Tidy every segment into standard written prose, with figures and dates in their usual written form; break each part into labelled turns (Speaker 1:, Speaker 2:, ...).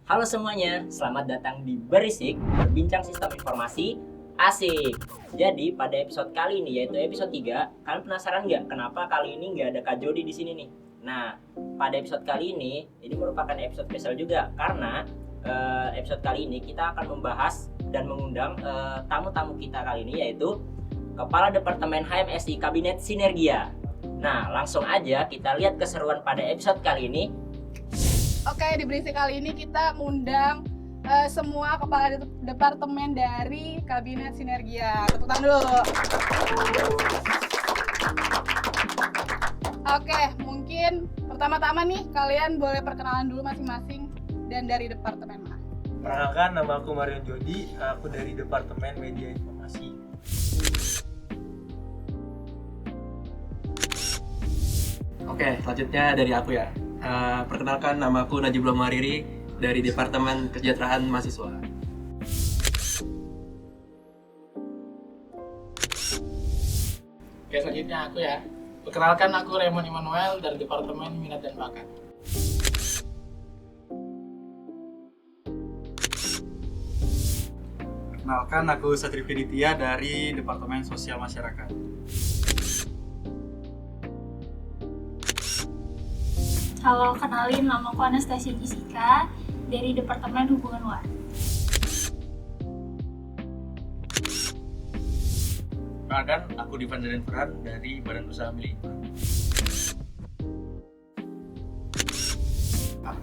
Speaker 1: Halo semuanya, selamat datang di Berisik, berbincang sistem informasi asik. Jadi pada episode kali ini yaitu episode 3, kalian penasaran nggak kenapa kali ini nggak ada Kak Jody di sini nih? Nah, pada episode kali ini merupakan episode spesial juga karena episode kali ini kita akan membahas dan mengundang tamu-tamu kita kali ini yaitu Kepala Departemen HMSI Kabinet Sinergia. Nah, langsung aja kita lihat keseruan pada episode kali ini.
Speaker 2: Oke, di Berisik kali ini kita mengundang semua kepala departemen dari Kabinet Sinergia. Tepuk tangan dulu. Oke, mungkin pertama-tama nih kalian boleh perkenalan dulu masing-masing dan dari departemen mana?
Speaker 3: Perkenalkan, nama aku Marion Jody, aku dari Departemen Media Informasi.
Speaker 4: Oke, selanjutnya dari aku ya. Perkenalkan, nama aku Najib Lomariri dari Departemen Kesejahteraan Mahasiswa.
Speaker 5: Oke, selanjutnya aku ya. Perkenalkan, aku Raymond Immanuel dari Departemen Minat dan Bakat.
Speaker 6: Perkenalkan, aku Satri Fiditya dari Departemen Sosial Masyarakat.
Speaker 7: Halo, kenalin, nama aku Anastasia Jessica dari Departemen Hubungan Luar.
Speaker 8: Perkenalkan, aku Divan Zarenferan dari Badan Usaha Milik.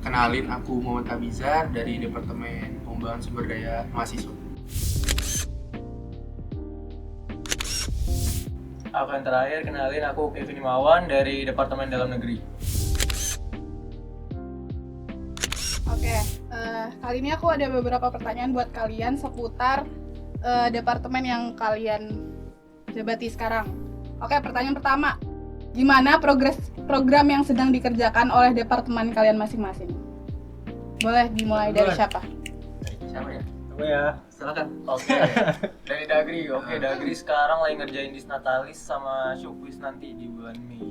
Speaker 9: Kenalin, aku Muhammad Abizar dari Departemen Pengembangan Sumber Daya Mahasiswa.
Speaker 8: Aku yang terakhir, kenalin, aku Kevin Imawan dari Departemen Dalam Negeri.
Speaker 2: Oke, kali ini aku ada beberapa pertanyaan buat kalian seputar departemen yang kalian jabati sekarang. Oke, pertanyaan pertama. Gimana program yang sedang dikerjakan oleh departemen kalian masing-masing? Boleh dimulai dari siapa?
Speaker 8: Dari siapa ya?
Speaker 3: Coba ya.
Speaker 4: Silakan.
Speaker 8: Oke, dari Dagri. Dagri sekarang lagi ngerjain Disnatalis sama Showquiz nanti di bulan Mei.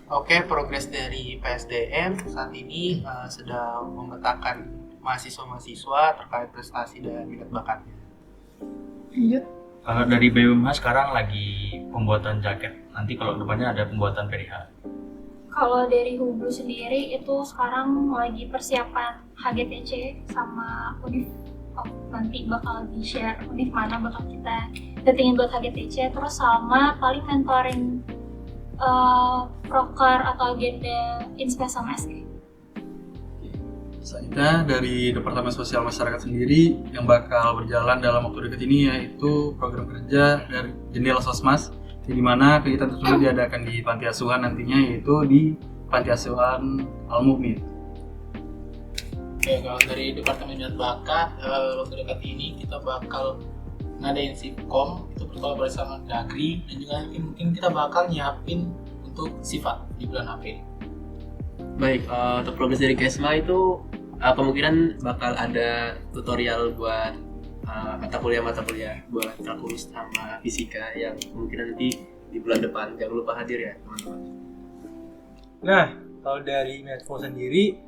Speaker 9: Oke, progres dari PSDM saat ini sedang memetakan mahasiswa-mahasiswa terkait prestasi dan minat bakatnya.
Speaker 2: Lanjut.
Speaker 8: Kalau dari BUMH sekarang lagi pembuatan jaket. Nanti kalau depannya ada pembuatan PDH.
Speaker 7: Kalau dari Hublu sendiri itu sekarang lagi persiapan HGTC sama UNIF. Nanti bakal di-share UNIF mana bakal kita datengin buat HGTC. Terus sama paling mentoring proker atau agenda Inspa sama SK.
Speaker 6: Selanjutnya dari Departemen Sosial Masyarakat sendiri yang bakal berjalan dalam waktu dekat ini yaitu program kerja dari Jendela Sosmas, di mana kegiatan tersebut diadakan di Panti Asuhan nantinya, yaitu di Panti Asuhan Al-Mu'min.
Speaker 5: Oke, kalau dari Departemen Minat Bakat, waktu dekat ini kita bakal ngadain Sipkom, itu berkolaborasi sama Dagri, dan juga mungkin kita bakal nyiapin untuk sifat di bulan April.
Speaker 4: Baik, untuk progres dari Kesma itu kemungkinan bakal ada tutorial buat mata kuliah buat kalkulus sama fisika yang kemungkinan nanti di bulan depan. Jangan lupa hadir ya teman-teman.
Speaker 3: Nah, kalau dari Medfo sendiri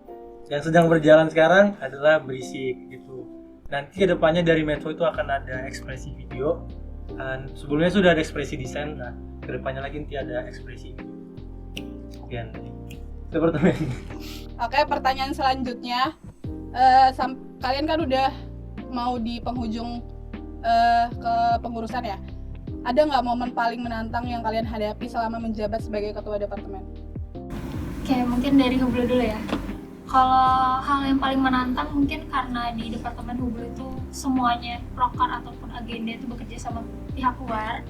Speaker 3: yang sedang berjalan sekarang adalah Berisik gitu. Nanti kedepannya dari Medfo itu akan ada ekspresi video. Dan sebelumnya sudah ada ekspresi desain. Nah, kedepannya lagi nanti ada ekspresi video. Sekian. Departemen.
Speaker 2: Oke, pertanyaan selanjutnya. Kalian kan udah mau di penghujung ke pengurusan ya. Ada nggak momen paling menantang yang kalian hadapi selama menjabat sebagai ketua departemen?
Speaker 7: Oke, mungkin dari Hublu dulu ya. Kalau hal yang paling menantang mungkin karena di Departemen Hublu itu semuanya proker ataupun agenda itu bekerja sama pihak luar.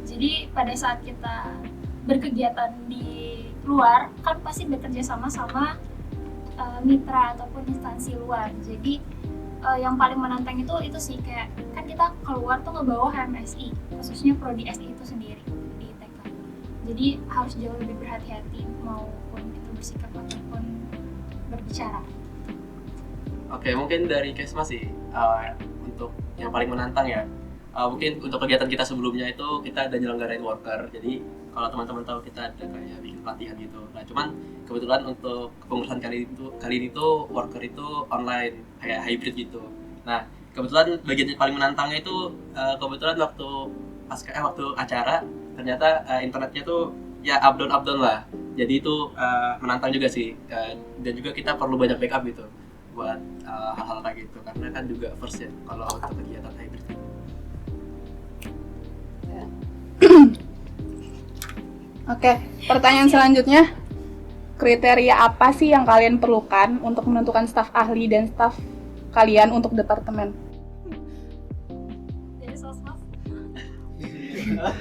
Speaker 7: Jadi pada saat kita berkegiatan di luar kan pasti bekerja sama mitra ataupun instansi luar. Jadi yang paling menantang itu sih kayak kan kita keluar tuh ngebawa HMSI, khususnya prodi SI itu sendiri di ITK. Jadi harus jauh lebih berhati-hati maupun itu bersikap ataupun berbicara.
Speaker 4: Oke, mungkin dari Kesma sih untuk yang paling menantang ya. Mungkin untuk kegiatan kita sebelumnya itu kita ada nyelenggarain worker. Jadi kalau teman-teman tahu kita ada kayak bikin pelatihan gitu. Nah cuman kebetulan untuk kepengurusan kali ini tuh worker itu online kayak hybrid gitu. Nah kebetulan bagian paling menantangnya itu kebetulan waktu acara ternyata internetnya tuh ya up down lah. Jadi itu menantang juga sih, dan juga kita perlu banyak backup gitu buat hal-hal kayak gitu karena kan juga first ya kalau untuk kegiatan hybrid.
Speaker 2: Oke, pertanyaan selanjutnya, kriteria apa sih yang kalian perlukan untuk menentukan staf ahli dan staf kalian untuk departemen?
Speaker 7: Dari sosmas.
Speaker 8: Enggak,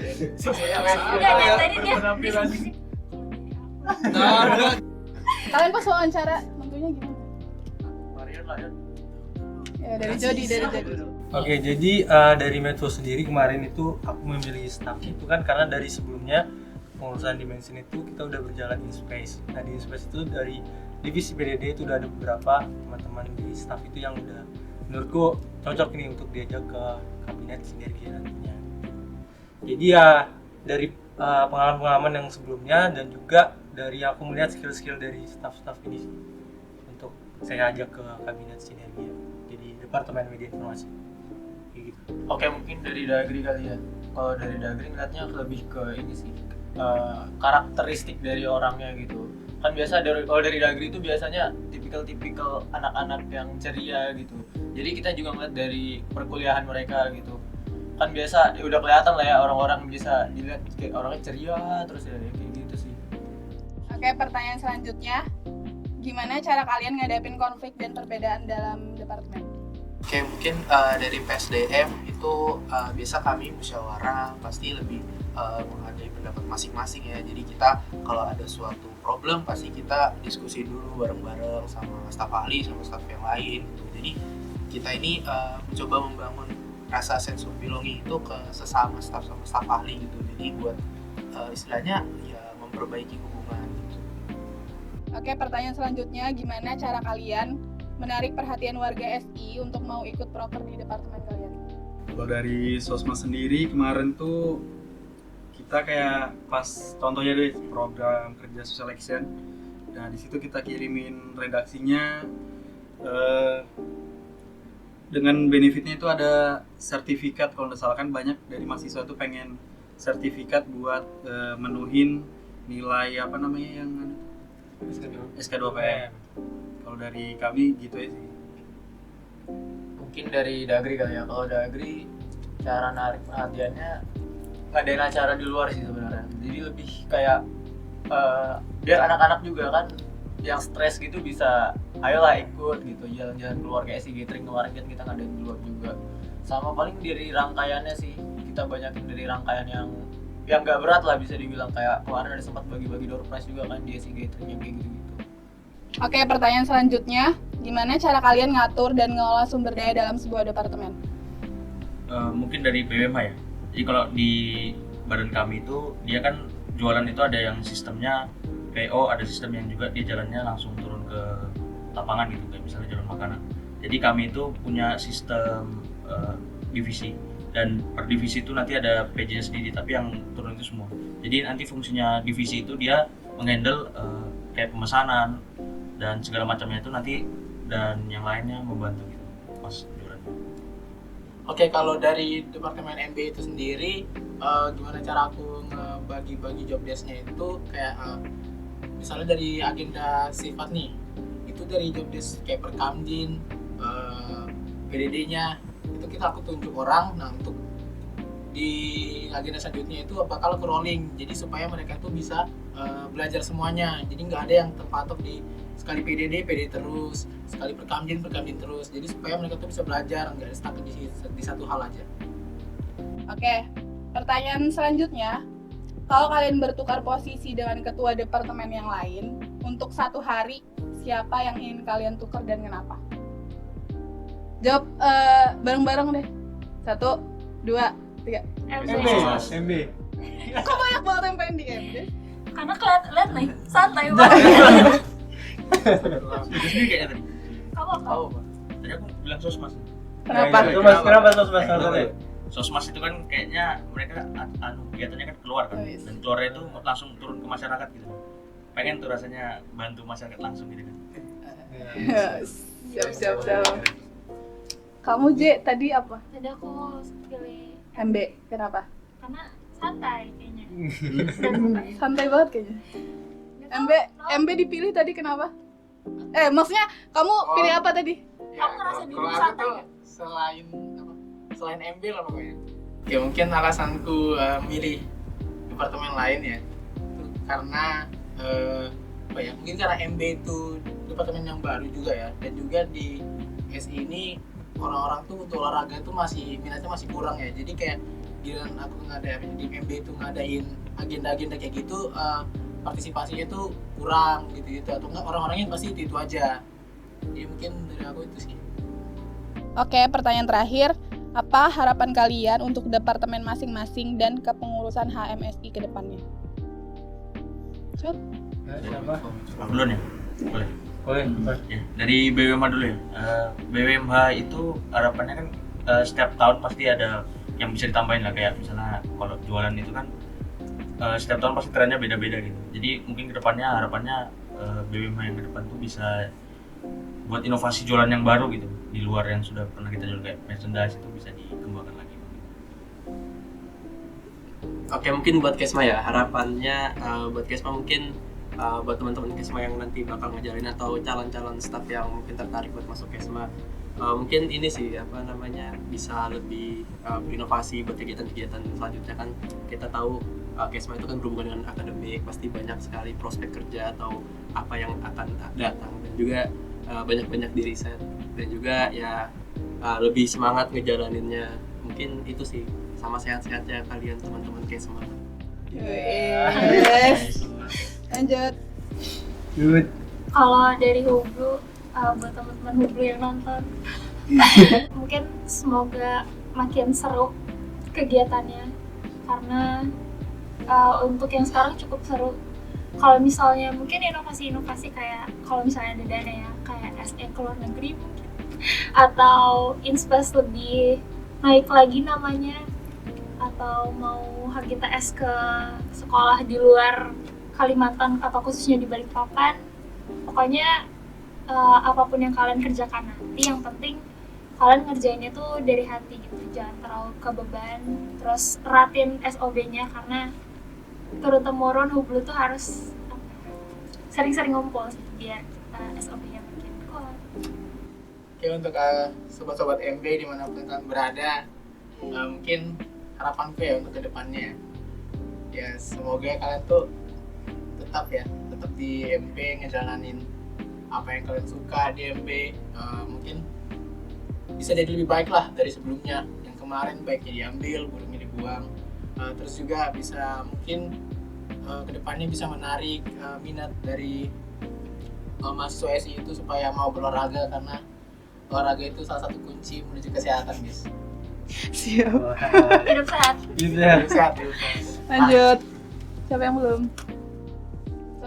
Speaker 7: Tadi dia
Speaker 2: Kalian pas wawancara tentunya gimana?
Speaker 8: Marian lah ya.
Speaker 2: Ya dari Jody.
Speaker 3: Oke, jadi dari Medfo sendiri kemarin itu aku memilih staff itu kan karena dari sebelumnya pengurusan Dimension itu kita udah berjalan in space. Nah di space itu dari divisi PDD itu udah ada beberapa teman-teman di staff itu yang udah menurutku cocok nih untuk diajak ke kabinet sinergi nantinya. Jadi ya dari pengalaman-pengalaman yang sebelumnya dan juga dari aku melihat skill-skill dari staff-staff ini untuk saya ajak ke kabinet sinergi jadi departemen media informasi. Kayak gitu.
Speaker 8: Oke, mungkin dari Dagri kali ya. Kalau dari Dagri ngeliatnya lebih ke ini sih, karakteristik dari orangnya gitu. Kan biasa kalau dari Dagri itu biasanya tipikal anak-anak yang ceria gitu. Jadi kita juga ngeliat dari perkuliahan mereka gitu. Kan biasa udah kelihatan lah ya orang-orang bisa dilihat kayak orangnya ceria terus ya kayak gitu sih.
Speaker 2: Oke, pertanyaan selanjutnya, gimana cara kalian ngadepin konflik dan perbedaan dalam departemen?
Speaker 9: Oke, mungkin dari PSDM itu biasa kami musyawarah pasti lebih menghargai pendapat masing-masing ya. Jadi kita kalau ada suatu problem pasti kita diskusi dulu bareng-bareng sama staf ahli sama staf yang lain gitu. Jadi kita ini mencoba membangun rasa sense of belonging itu ke sesama staf sama staf ahli gitu. Jadi buat istilahnya ya memperbaiki hubungan gitu.
Speaker 2: Oke, pertanyaan selanjutnya, gimana cara kalian menarik perhatian warga SI untuk mau ikut proker di departemen kalian?
Speaker 6: Kalau dari Sosmas sendiri kemarin tuh kita kayak pas contohnya deh program kerja social action. Nah di situ kita kirimin redaksinya dengan benefitnya itu ada sertifikat. Kalau nggak salah kan banyak dari mahasiswa tuh pengen sertifikat buat menuhin nilai apa namanya yang SK2PM. Kalau dari kami gitu aja sih.
Speaker 8: Mungkin dari Dagri kali ya. Kalau Dagri cara narik perhatiannya ngadain acara di luar sih sebenarnya. Jadi lebih kayak biar anak-anak juga kan yang stres gitu bisa ayolah ikut gitu jalan-jalan keluar kayak si gathering kemarin kan kita ngadain di luar juga. Sama paling dari rangkaiannya sih kita banyakin dari rangkaian yang nggak berat lah bisa dibilang kayak kemarin ada sempat bagi-bagi door prize juga kan dia si gathering yang kayak gitu-gitu.
Speaker 2: Oke, pertanyaan selanjutnya, gimana cara kalian ngatur dan ngelola sumber daya dalam sebuah departemen?
Speaker 10: Mungkin dari BWMH ya. Jadi kalau di badan kami itu dia kan jualan itu ada yang sistemnya PO, ada sistem yang juga dia jalannya langsung turun ke lapangan gitu, kayak misalnya jalan makanan. Jadi kami itu punya sistem divisi dan per divisi itu nanti ada PJ sendiri tapi yang turun itu semua. Jadi nanti fungsinya divisi itu dia menghandle kayak pemesanan dan segala macamnya itu nanti dan yang lainnya membantu gitu Mas Duran.
Speaker 5: Oke, kalau dari Departemen MB itu sendiri gimana cara aku ngebagi-bagi job desk-nya itu kayak misalnya dari agenda sifat nih itu dari job desk kayak perkamdin, PDD-nya itu aku tunjuk orang. Nah untuk di agenda selanjutnya itu bakal ke rolling jadi supaya mereka tuh bisa belajar semuanya, jadi nggak ada yang terpatok di sekali PDD terus, sekali perkamdin terus, jadi supaya mereka tuh bisa belajar nggak stuck di satu hal aja.
Speaker 2: Oke, pertanyaan selanjutnya, kalau kalian bertukar posisi dengan ketua departemen yang lain untuk satu hari, siapa yang ingin kalian tukar dan kenapa? Jawab bareng-bareng deh. 1, 2, 3.
Speaker 3: MB.
Speaker 2: Kok banyak banget yang pengen di MB?
Speaker 7: Karena lihat nih, santai banget.
Speaker 10: Itu sendiri kayaknya tadi.
Speaker 7: Kamu apa?
Speaker 10: Tadi aku bilang Sosmas.
Speaker 2: Kenapa?
Speaker 3: Kenapa Sosmas?
Speaker 10: Sosmas itu kan kayaknya mereka kegiatannya kan keluar kan,
Speaker 2: Oh, yes.
Speaker 10: dan keluarnya itu langsung turun ke masyarakat gitu. Pengen tuh rasanya bantu masyarakat langsung gitu kan.
Speaker 2: Siap. Kamu J tadi apa?
Speaker 7: Tadi aku pilih
Speaker 2: MB. Kenapa?
Speaker 7: karena santai kayaknya.
Speaker 2: Santai banget kayaknya. MB dipilih tadi kenapa? Maksudnya kamu pilih apa tadi?
Speaker 7: Kamu ngerasa diri
Speaker 5: kalau aku
Speaker 7: santai
Speaker 5: tuh
Speaker 7: nggak?
Speaker 5: selain MB lah pokoknya. Ya mungkin alasanku milih departemen lain ya, itu karena mungkin karena MB itu departemen yang baru juga ya, dan juga di SI ini orang-orang tuh untuk olahraga tuh minatnya masih kurang ya. Jadi kayak giliran aku di MB itu ngadain agenda-agenda kayak gitu, partisipasinya tuh kurang gitu atau enggak orang-orangnya pasti itu aja. Jadi mungkin dari aku itu sih.
Speaker 2: Oke, pertanyaan terakhir. Apa harapan kalian untuk departemen masing-masing dan kepengurusan HMSI ke depannya? Cut.
Speaker 3: Siapa?
Speaker 10: Aku duluan ya? Boleh?
Speaker 3: Boleh.
Speaker 10: Ya, dari BWMH dulu ya. BWMH itu harapannya kan setiap tahun pasti ada yang bisa ditambahin lah, kayak misalnya kalau jualan itu kan setiap tahun pasti trennya beda-beda gitu. Jadi mungkin kedepannya harapannya BWMH yang ke depan tuh bisa buat inovasi jualan yang baru gitu, di luar yang sudah pernah kita jual, kayak merchandise itu bisa dikembangkan lagi.
Speaker 4: Oke, mungkin buat Kesma ya, harapannya buat Kesma mungkin buat teman-teman Kesma yang nanti bakal ngajarin atau calon-calon staff yang mungkin tertarik buat masuk Kesma, mungkin ini sih bisa lebih berinovasi buat kegiatan-kegiatan selanjutnya. Kan kita tahu Kesma itu kan berhubungan dengan akademik, pasti banyak sekali prospek kerja atau apa yang akan datang, dan juga banyak-banyak di riset, dan juga ya lebih semangat ngejalaninnya. Mungkin itu sih, sama sehat-sehatnya kalian teman-teman Kesma.
Speaker 2: Yes. Lanjut.
Speaker 3: Good.
Speaker 7: Kalau dari Hublu, buat teman-teman Hublu yang nonton, mungkin semoga makin seru kegiatannya, karena untuk yang sekarang cukup seru. Kalau misalnya mungkin inovasi-inovasi kayak kalau misalnya ada dana ya, kayak SE ke luar negeri mungkin, atau Inspes lebih naik lagi namanya, atau mau HGTS ke sekolah di luar Kalimantan atau khususnya di Balikpapan. Pokoknya apapun yang kalian kerjakan nanti, yang penting kalian ngerjainnya tuh dari hati gitu, jangan terlalu kebeban. Terus ratin SOB-nya, karena turun-temurun Hublu tuh harus sering-sering ngumpul sih, biar SOB-nya makin kuat.
Speaker 5: Oke, untuk sobat-sobat MB dimanapun kalian berada, mungkin harapanku ya untuk kedepannya ya, semoga kalian tuh tetap di MB ngejalanin apa yang kalian suka di MB. Mungkin bisa jadi lebih baik lah dari sebelumnya, yang kemarin baiknya diambil, buruknya dibuang. Terus juga bisa mungkin kedepannya bisa menarik minat dari mahasiswa SI itu supaya mau berolahraga, karena olahraga itu salah satu kunci menuju kesehatan, guys.
Speaker 2: Siap.
Speaker 7: Hidup sehat.
Speaker 5: Hidup sehat.
Speaker 2: Lanjut. Siapa yang belum?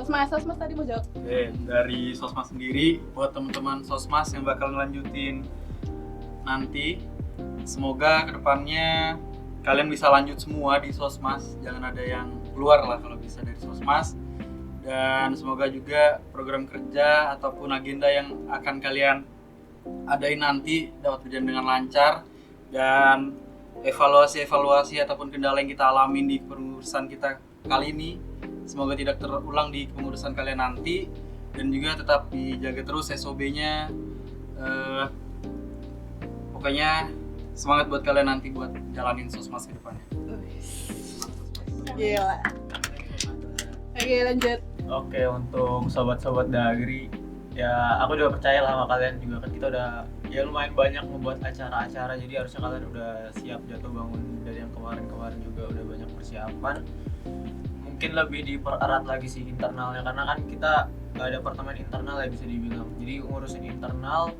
Speaker 2: Sosmas tadi mau jawab.
Speaker 6: Oke, dari Sosmas sendiri, buat teman-teman Sosmas yang bakal ngelanjutin nanti, semoga kedepannya kalian bisa lanjut semua di Sosmas, jangan ada yang keluar lah kalau bisa dari Sosmas. Dan semoga juga program kerja ataupun agenda yang akan kalian adain nanti dapat berjalan dengan lancar, dan evaluasi ataupun kendala yang kita alamin di pengurusan kita kali ini semoga tidak terulang di pengurusan kalian nanti, dan juga tetap dijaga terus SOB-nya. Pokoknya semangat buat kalian nanti buat jalanin Sosmas ke depannya.
Speaker 2: Gila. Oke, lanjut.
Speaker 8: Oke, untuk sobat-sobat Dagri, ya aku juga percaya lah sama kalian juga, kan kita udah ya lumayan banyak membuat acara-acara, jadi harusnya kalian udah siap jatuh bangun dari yang kemarin juga udah banyak persiapan. Mungkin lebih dipererat lagi sih internalnya, karena kan kita ada departemen internal ya bisa dibilang, jadi ngurusin internal,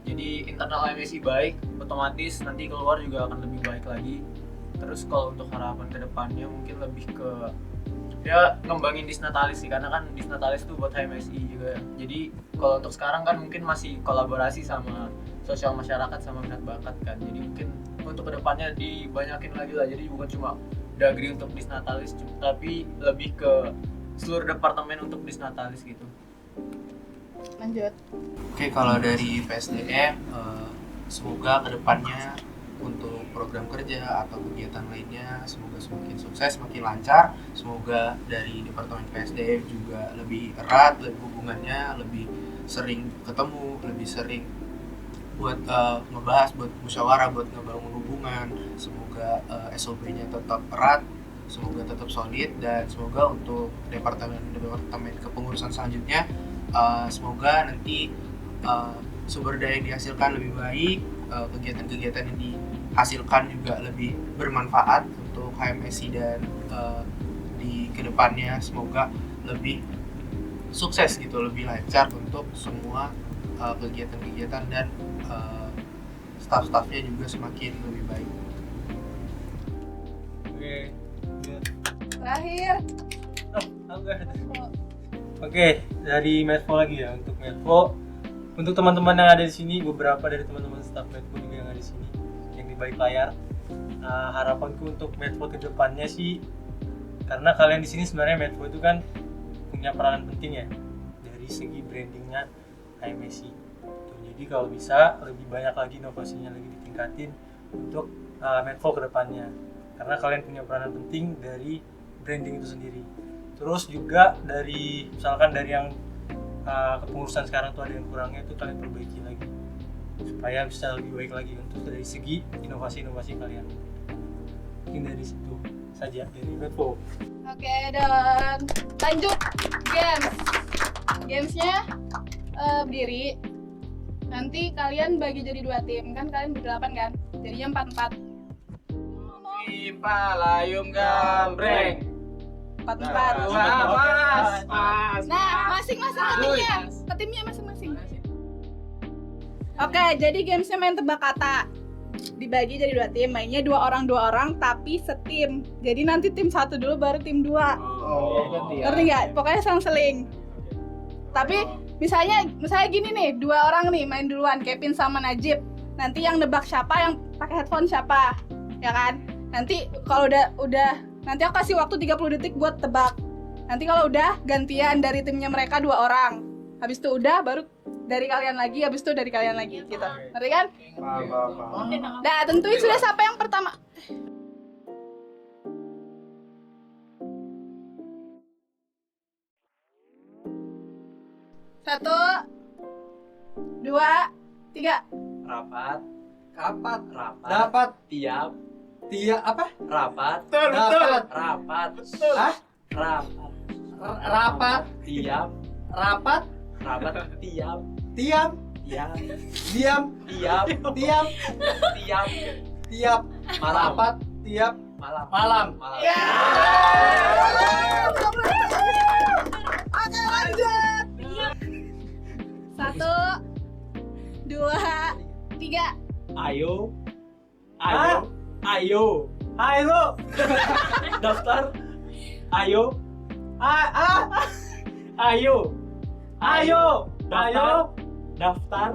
Speaker 8: jadi internal MSI baik, otomatis nanti keluar juga akan lebih baik lagi. Terus kalau untuk harapan kedepannya mungkin lebih ke ya ngembangin Disnatalis sih, karena kan Disnatalis itu buat HMSI juga. Jadi kalau untuk sekarang kan mungkin masih kolaborasi sama sosial masyarakat sama minat bakat kan, jadi mungkin untuk kedepannya dibanyakin lagi lah. Jadi bukan cuma Dagri untuk disnatalis, tapi lebih ke seluruh departemen untuk disnatalis gitu.
Speaker 2: Lanjut.
Speaker 9: Oke, kalau dari PSDM, semoga kedepannya untuk program kerja atau kegiatan lainnya semoga semakin sukses, semakin lancar. Semoga dari Departemen PSDM juga lebih erat, lebih hubungannya, lebih sering ketemu, lebih sering buat ngebahas, buat musyawarah, buat ngebangun hubungan. Semoga SOP-nya tetap erat, semoga tetap solid, dan semoga untuk departemen kepengurusan selanjutnya semoga nanti sumber daya yang dihasilkan lebih baik, kegiatan-kegiatan yang dihasilkan juga lebih bermanfaat untuk HMSI, dan di kedepannya semoga lebih sukses gitu, lebih lancar untuk semua kegiatan-kegiatan, dan staff-staffnya juga semakin lebih baik.
Speaker 3: Oke.
Speaker 2: Terakhir.
Speaker 3: Oke, dari Medfo lagi ya. Untuk Medfo, untuk teman-teman yang ada di sini, beberapa dari teman-teman staff Medfo juga yang ada di sini, yang di balik layar. Harapanku untuk Medfo ke depannya sih, karena kalian di sini sebenarnya Medfo itu kan punya peranan penting ya dari segi brandingnya HMSI. Jadi kalau bisa lebih banyak lagi inovasinya lagi ditingkatin untuk Medfo ke depannya, karena kalian punya peranan penting dari branding itu sendiri. Terus juga dari misalkan dari yang kepengurusan sekarang tuh ada yang kurangnya, itu kalian perbaiki lagi supaya bisa lebih baik lagi untuk dari segi inovasi-inovasi kalian. Mungkin dari situ saja dari Medfo.
Speaker 2: Oke, dan lanjut gamesnya berdiri. Nanti kalian bagi jadi 2 tim, kan kalian ber-8 kan, jadinya 4-4.
Speaker 8: Tim Palayum Gambreng.
Speaker 2: 4-4.
Speaker 8: Mas.
Speaker 2: Nah, masing-masing ke timnya masing-masing. Oke, jadi gamesnya main tebak kata. Dibagi jadi 2 tim, mainnya 2 orang tapi setim. Jadi nanti tim 1 dulu baru tim 2. Ngerti nggak? Pokoknya selang-seling. Tapi misalnya gini nih, 2 orang nih main duluan, Kevin sama Najib. Nanti yang nebak siapa, yang pakai headphone siapa, ya kan? Nanti kalau udah nanti aku kasih waktu 30 detik buat tebak. Nanti kalau udah gantian dari timnya mereka 2 orang. Habis itu udah baru dari kalian lagi, habis itu dari kalian lagi gitu. Ngerti kan? Nah, tentuin sudah siapa yang pertama. Satu, 2, 3.
Speaker 8: Rapat.
Speaker 5: Dapat.
Speaker 8: Tiap.
Speaker 5: Apa?
Speaker 8: Rapat.
Speaker 5: Betul.
Speaker 8: Rapat.
Speaker 5: Betul.
Speaker 8: Rapat.
Speaker 5: Rapat.
Speaker 8: Tiap.
Speaker 5: Rapat.
Speaker 8: Rapat. Tiap.
Speaker 5: Diam.
Speaker 8: Tiap.
Speaker 5: Diam.
Speaker 8: Tiap.
Speaker 5: Diam.
Speaker 8: Tiap.
Speaker 5: Tiap.
Speaker 8: Malam.
Speaker 5: Rapat. Tiap.
Speaker 8: Malam.
Speaker 2: Ya. Oke, lanjut. 1, 2, 3.
Speaker 8: Ayo.
Speaker 3: Hah?
Speaker 8: Ayo.
Speaker 3: Ayo.
Speaker 8: Daftar. Ayo.
Speaker 3: Ayo.
Speaker 8: Daftar.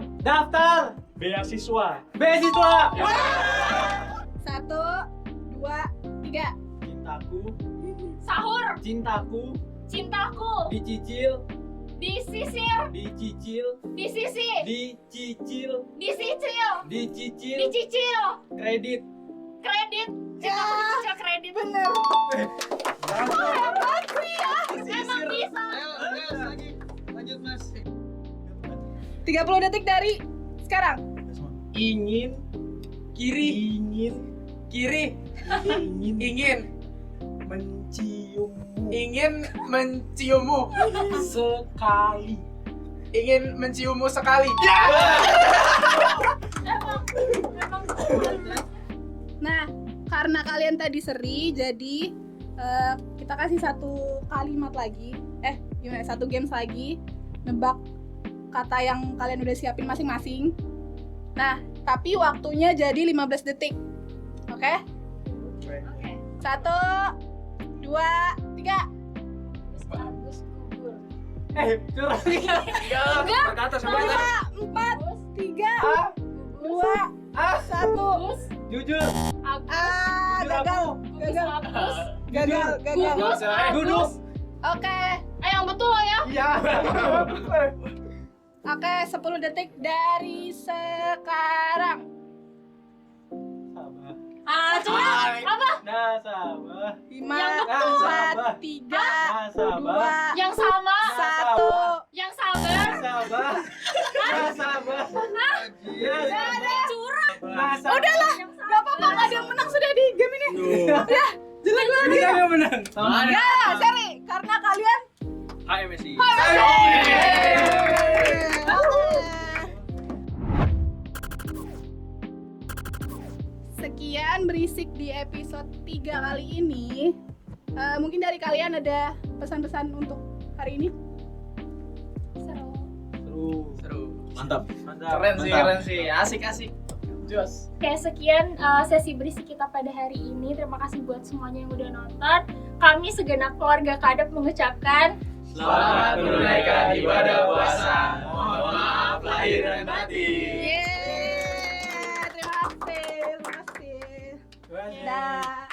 Speaker 8: Beasiswa.
Speaker 2: 1, 2, 3.
Speaker 8: Cintaku.
Speaker 7: Sahur,
Speaker 8: Cintaku.
Speaker 7: cintaku,
Speaker 8: Dicicil.
Speaker 7: disisir,
Speaker 8: Dicicil.
Speaker 7: disisi,
Speaker 8: Dicicil.
Speaker 7: disicil,
Speaker 8: Dicicil.
Speaker 7: dicicil,
Speaker 8: Kredit.
Speaker 7: kredit, cintaku dicicil kredit.
Speaker 2: Bener. Hebat sih ya.
Speaker 7: Emang bisa.
Speaker 5: Lagi. Lanjut, Mas.
Speaker 2: 30 detik dari sekarang.
Speaker 8: Ingin. Kiri. Ingin.
Speaker 5: Menciummu.
Speaker 8: Sekali.
Speaker 5: Ingin menciummu sekali.
Speaker 7: Emang.
Speaker 2: Nah, karena kalian tadi seri, jadi kita kasih 1 kalimat lagi. Gimana? 1 games lagi. Nebak kata yang kalian udah siapin masing-masing. Nah, tapi waktunya jadi 15 detik. Oke? 1, 2, 3.
Speaker 7: Bagus kubur.
Speaker 8: Curang.
Speaker 2: Enggak.
Speaker 8: Berkata
Speaker 2: 5, 4, 3, 2, 1.
Speaker 3: Jujur.
Speaker 2: Gagal.
Speaker 7: Gugus.
Speaker 3: Duduk.
Speaker 2: Oke.
Speaker 7: Yang betul loh ya.
Speaker 3: Iya.
Speaker 2: Oke, 10 detik dari sekarang.
Speaker 3: Sabar.
Speaker 7: Apa?
Speaker 3: Nasabah.
Speaker 2: 5,
Speaker 7: Yang betul.
Speaker 2: 4, 3,
Speaker 3: Nasabah.
Speaker 2: 2,
Speaker 7: Yang sama.
Speaker 2: 1.
Speaker 7: Yang sabar.
Speaker 3: Nasabah. Nasabah.
Speaker 7: Curang.
Speaker 3: Nasabah.
Speaker 2: Udahlah, gak apa-apa, gak ada yang menang sudah di game ini. Ya, jelek banget.
Speaker 3: Kita yang menang.
Speaker 2: Ya, seri, karena kalian
Speaker 3: HMSI.
Speaker 2: Sekian berisik di episode 3 kali ini. Mungkin dari kalian ada pesan-pesan untuk hari ini?
Speaker 3: Seru. Mantap.
Speaker 8: Keren sih, asik. Jos.
Speaker 7: Oke, sekian sesi berisik kita pada hari ini. Terima kasih buat semuanya yang udah nonton. Kami segenap keluarga Kadep mengucapkan
Speaker 8: Selamat menunaikan ibadah puasa. Mohon maaf lahir dan batin.
Speaker 2: Yeay, terima kasih. Dah.